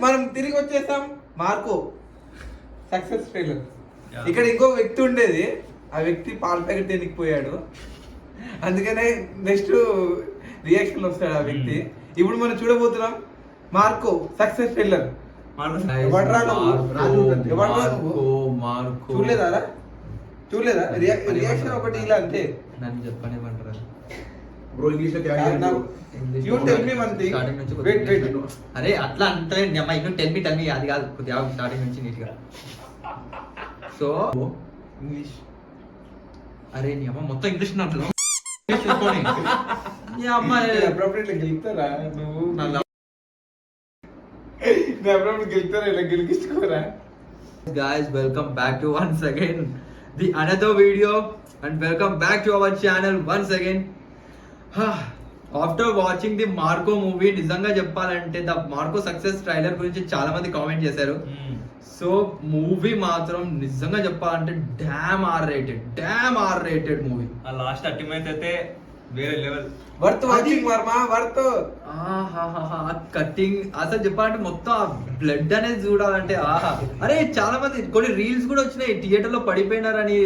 మనం తిరిగి వచ్చేసాం మార్కో సక్సెస్ ట్రైలర్. ఇక్కడ ఇంకో వ్యక్తి ఉండేది, ఆ వ్యక్తి పాల ప్యాకెట్ తినికి పోయాడు, అందుకనే నెక్స్ట్ రియాక్షన్ వస్తాడు ఆ వ్యక్తి. ఇప్పుడు మనం చూడబోతున్నాం మార్కో సక్సెస్ ట్రైలర్. చూడలేదా? రియాక్షన్ ఒకటి ఇలా అంతే. నన్ను చెప్పనేమంటారు బ్రో ఇంగ్లీష్ లో you tell me one thing. Wait అరే అట్లా అంటే ఇన్ను టెల్ మీ అది కాదు, కొద్దిగా స్టార్టింగ్ నుంచి నీట్ గా. సో ఇంగ్లీష్ అరే నీ అమ్మ మొత్తం ఇంగ్లీష్ అంటున్నావు. నీ అమ్మ అప్రోప్రియేట్లీ గెలుస్తారా నువ్వు? అప్రోప్రియేట్ గెలుస్తారా ఇలా గెలికించుకోరా? Guys, welcome back to once again the another video and welcome back to our channel once again. After watching the Marco movie, నిజంగా చెప్పాలంటే ద మార్కో సక్సెస్ ట్రైలర్ గురించి చాలా మంది కామెంట్ చేశారు. సో మూవీ మాత్రం నిజంగా చెప్పాలంటే డామ్ ఆర్ రేటెడ్ మూవీ. ఆ లాస్ట్ 30 మినిట్స్ అయితే వేరే level. Worth watching Varma, worth. Cutting అసలు చెప్పాలంటే మొత్తం బ్లడ్ అనేది చూడాలంటే ఆహా. అరే చాలా మంది కొన్ని రీల్స్ కూడా వచ్చినాయి, థియేటర్ లో పడిపోయినారని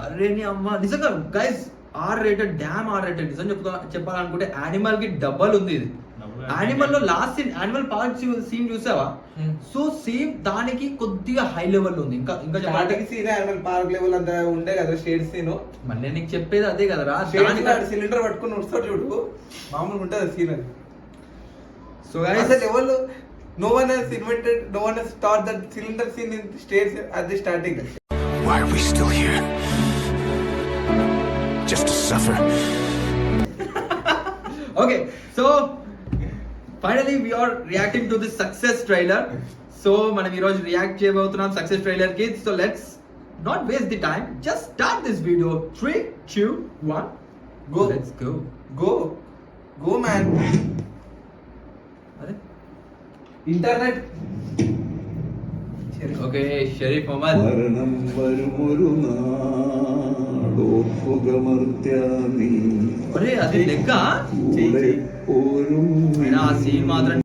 అరే నీ అమ్మ. నిజంగా guys R rated, damn R rated. నిజం చెప్పాలనుకుంటే యానిమల్ కి డబల్ ఉంది ఇది. యానిమల్ లో last scene, animal park scene చూసావా? సో సేమ్ దానికి కొద్దిగా హై లెవెల్ ఉంది. ఇంకా చెప్పాలంటే సీన్ యానిమల్ పార్క్ లెవెల్ అంతా ఉండే కదా షేడ్ సీన్. మళ్ళీ నీకు చెప్పేది అదే కదరా, సిలిండర్ పట్టుకుని వస్తాడు చూడు, మామూలుగా ఉంటుంది సీన్ అది. సో అసలు ఎవరు no one has thought that cylinder scene in stairs at the starting. Why are we still here? Just to suffer. Okay, so finally we are reacting to the success trailer. So మనం ఈ రోజు react చేయబోతున్నాం success trailer కి. So let's not waste the time, just start this video. 3 2 1 go. Let's go man. అరే internet. Okay Sharif Mohammed. మరణం వరుమురు నాడోర్పుగమర్త్యాని. అరే అది లెక్క ఆ సీన్ మాత్రం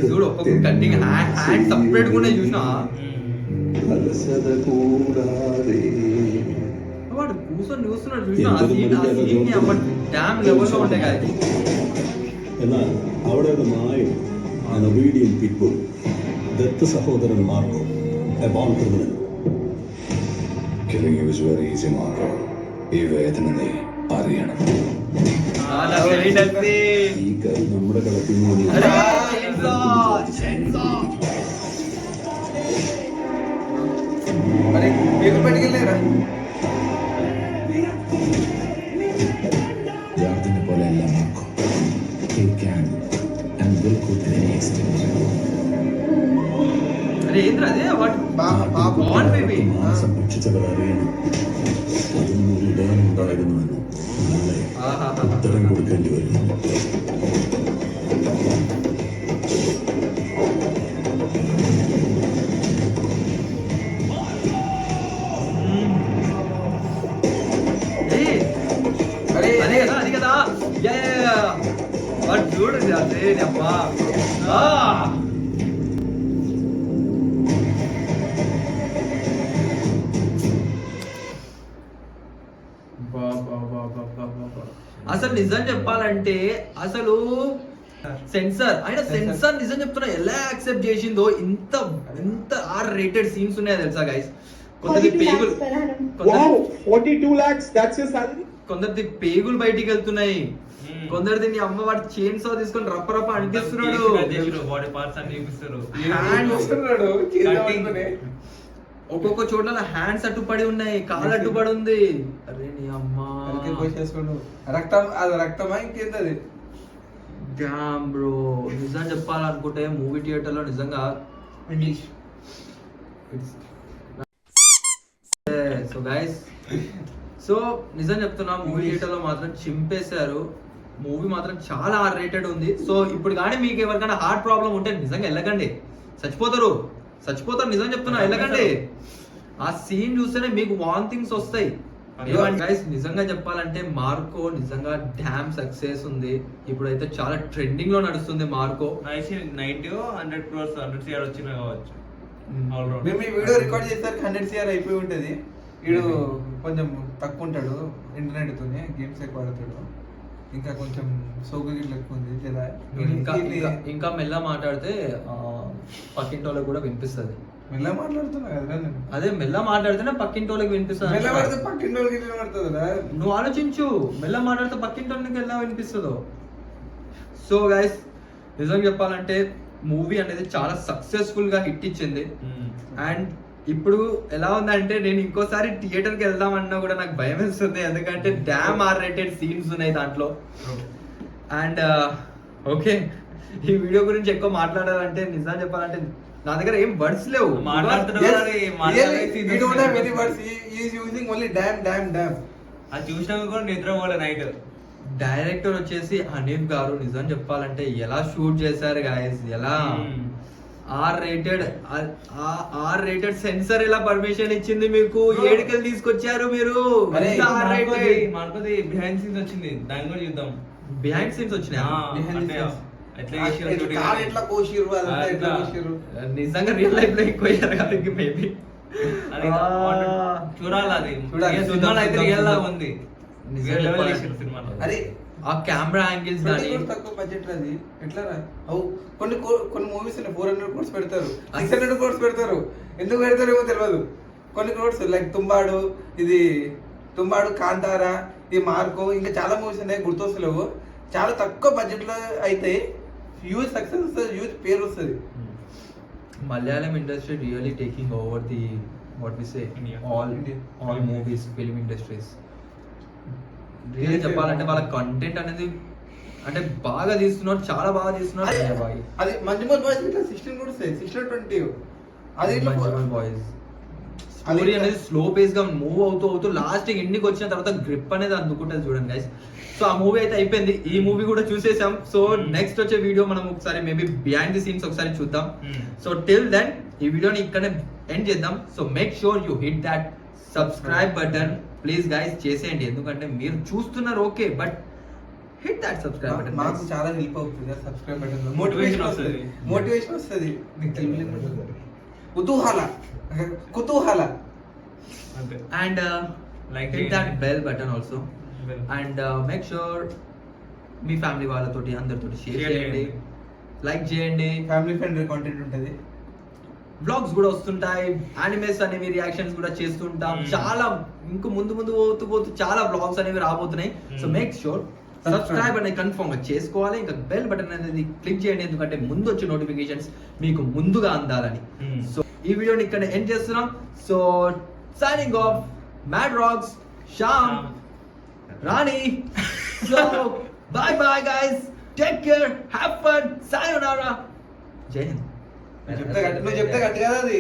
చూడు, ఒక్కొక్క కట్టింగ్ హ్యాండ్ సపరేట్ కూడా చూసినా వాడు కూర్చొని చూస్తున్నాడు. చూసినా ఆ సీన్ అమ్మ డామ్ లెవెల్లో ఉండే కదా. എന്നാൽ അവിടെയുള്ള നായും ഒബീഡിയൻ പിറ്റ്ബുൾ, ദത്ത് സഹോദരൻ Marco, a born criminal. Killing you is very easy, Marco. ഈ വേദന നീ അറിയണം. ഈ കൈ നമ്മുടെ കളത്തിൽ നിന്ന് ജാർദിനെ പോലെയല്ല Marco. He can and will go to any extent. అరే ఏంద్ర అదే వాట్ బాన్ బేబీ മാസം ഭക്ഷിച്ചവർ അറിയണം അതിനൊരു ഇടം ഉണ്ടായിരുന്നുവെന്ന്. നാളെ ഉത്തരം കൊടുക്കേണ്ടി വരും. అదే కదా వాడు చూడండి అదే అమ్మా. అసలు నిజం చెప్పాలంటే అసలు సెన్సార్ నిజం చెప్తున్నా ఎలా యాక్సెప్ట్ చేసిందో. ఇంత ఆర్ రేటెడ్ సీన్స్ ఉన్నాయో తెలుసా గైస్. కొందరి పేగులు 42 lakhs, that's your salary. కొందరిది పేగులు బయటికి వెళ్తున్నాయి, కొందరిది నీ అమ్మ వాడు చైన్ సా తీసుకొని రప్ప అనిపిస్తున్నాడు. బాడీ పార్ట్స్ అన్ని చూపిస్తారు. ఒక్కొక్క చోట్ల హ్యాండ్స్ అట్టుపడి ఉన్నాయి, కాలు అట్టుపడి ఉంది. అరే నీ అమ్మా రక్తమా ఇంకేంటది. Dam bro. నిజం చెప్పాలనుకుంటే మూవీ థియేటర్ లో నిజంగా ఇంగ్లీష్. సో గైస్, సో నిజం చెప్తున్నా మూవీ థియేటర్ లో మాత్రం చింపేశారు. మూవీ మాత్రం చాలా ఆర్ రేటెడ్ ఉంది. సో ఇప్పుడు కానీ మీకు ఎవరికైనా హార్ట్ ప్రాబ్లం ఉంటే నిజంగా వెళ్ళకండి, చచ్చిపోతారు నిజం చెప్తున్నా, వెళ్ళకండి. ఆ సీన్ చూస్తేనే మీకు వామిటింగ్స్ వస్తాయి. గైస్ నిజంగా చెప్పాలంటే మార్కో నిజంగా డ్యామ్ సక్సెస్ ఉంది. ఇప్పుడైతే చాలా ట్రెండింగ్ లో నడుస్తుంది మార్కో. 90 100 crores 100 CR వచ్చినా కావచ్చు. మేము ఈ వీడియో రికార్డ్ చేసేసరికి 100 CR అయిపోయి ఉంటది. వీడు కొంచెం తక్కువ ఉంటాడు, ఇంటర్నెట్ తోనే గేమ్స్ ఎక్కువ ఆడతాడు, ఇంకా కొంచెం సోకు ఎక్కువ ఉంది జరా. ఇంకా మెల్ల మాట్లాడితే పక్కింటి వాళ్ళకి కూడా వినిపిస్తుంది. మెల్ల మాట్లాడుతున్నా కదా నేను. అదే మెల్ల మాట్లాడితేనే పక్కింటి వాళ్ళకి వినిపిస్తుంది. మెల్ల పడితే పక్కింటి వాళ్ళకి వినబడుతుంది కదా. నువ్వు ఆలోచించు, మెల్ల మాట్లాడితే పక్కింటి వాళ్ళకి ఎలా వినిపిస్తుందో. సో గైస్ నిజం చెప్పాలంటే మూవీ అనేది చాలా సక్సెస్ఫుల్ గా హిట్ ఇచ్చింది. అండ్ ఇప్పుడు ఎలా ఉందంటే నేను ఇంకోసారి థియేటర్ కి వెళ్దామన్నా కూడా నాకు భయం వేస్తుంది, ఎందుకంటే డ్యామ్ ఆర్ రేటెడ్ సీన్స్ ఉన్నాయి దాంట్లో. అండ్ ఓకే, ఈ వీడియో గురించి ఎక్కువ మాట్లాడాలంటే నిజం చెప్పాలంటే నా దగ్గర ఏం వర్డ్స్ లేవు. అది చూసినాక కూడా నిద్ర పోలే నైట్. డైరెక్టర్ వచ్చేసి హనీఫ్ గారు నిజం చెప్పాలంటే ఎలా షూట్ చేశారు గాయస్, ఎలా ఆర్ రేటెడ్ సెన్సర్ ఎలా పర్మిషన్ ఇచ్చింది మీకు, ఏడుకెళ్ళి తీసుకొచ్చారు మీరు. బిహైండ్ సీన్స్ వచ్చింది, దాన్ని కూడా చూద్దాం. బిహైండ్ సీన్స్ వచ్చినాయి నిజంగా రియల్ లైఫ్ లో ఎక్కువ మేబీ చూడాలి. అది సినిమాలో అయితే రియల్ లాగా ఉంది. అరే ఆ కెమెరా యాంగిల్స్ కానీ తక్కువ బడ్జెట్ అది ఎట్లా కొన్ని మూవీస్ 400 crores పెడతారు, 600 crores పెడతారు. ఎందుకు పెడతారు ఏమో తెలియదు. కొన్ని క్రోడ్స్ లైక్ తుంబాడు, కాంతారా, ఈ మార్కో, ఇంకా చాలా మూవీస్ ఉన్నాయి గుర్తొస్తలేవు. చాలా తక్కువ బడ్జెట్ లో అయితే హ్యూజ్ సక్సెస్ వస్తుంది, హ్యూజ్ పేరు వస్తుంది. Malayalam industry really taking over the what we say all movies, film industries. Really చెప్పాలంటే వాళ్ళ కంటెంట్ అనేది అంటే బాగా తీస్తున్నారు, చాలా బాగా తీస్తున్నారు. అది మంజుమల్ బాయ్స్ ఇట్లా 16 కూడా 16-20 అది బాయ్స్ స్టోరీ అనేది స్లో పేస్ గా మూవ్ అవుతూ లాస్ట్ ఇంటికి వచ్చిన తర్వాత గ్రిప్ అనేది అందుకుంటుంది చూడండి గైస్. సో ఆ మూవీ అయితే అయిపోయింది, ఈ మూవీ కూడా చూసేసాం. సో నెక్స్ట్ వచ్చే వీడియో మనం ఒకసారి మేబీ బిహైండ్ ది సీన్స్ ఒకసారి చూద్దాం. సో టిల్ దెన్ ఈ వీడియోని ఇక్కడనే ఎండ్ చేద్దాం. So make sure you hit that subscribe button please guys, చేసేయండి. ఎందుకంటే మీరు చూస్తున్నారు okay, but hit that subscribe button. మాకు చాలా హెల్ప్ అవుతుంది సబ్స్క్రైబ్ బటన్. మోటివేషన్ వస్తుంది. కుతూహల and hit that bell button also. And make sure మీ ఫ్యామిలీ వాళ్ళతోటి అందరితోటి షేర్ చేయండి, లైక్ చేయండి. ఫ్యామిలీ ఫ్రెండ్లీ కాంటెంట్ ఉంటుంది, వ్లాగ్స్ కూడా వస్తుంటాయి, యానిమేస్ అనేవి రియాక్షన్స్ కూడా చేస్తుంటాం. చాలా ఇంకో ముందు పోతూ చాలా వ్లాగ్స్ అనేవి రాబోతున్నాయి. సో మేక్ షూర్ సబ్స్క్రైబ్ అనేది కన్ఫర్మ్ గా చేసుకోవాలి. ఇంకా బెల్ బటన్ అనేది క్లిక్ చేయండి, ఎందుకంటే ముందు వచ్చే నోటిఫికేషన్స్ మీకు ముందుగా అందాలని. సో ఈ వీడియోని ఇక్కడ ఎండ్ చేస్తున్నాం. So signing off mad rocks, Shyam, Rani. So bye bye guys, take care, have fun, sayonara, జై హింద్. నువ్వు చెప్తే గట్టి కదా అది.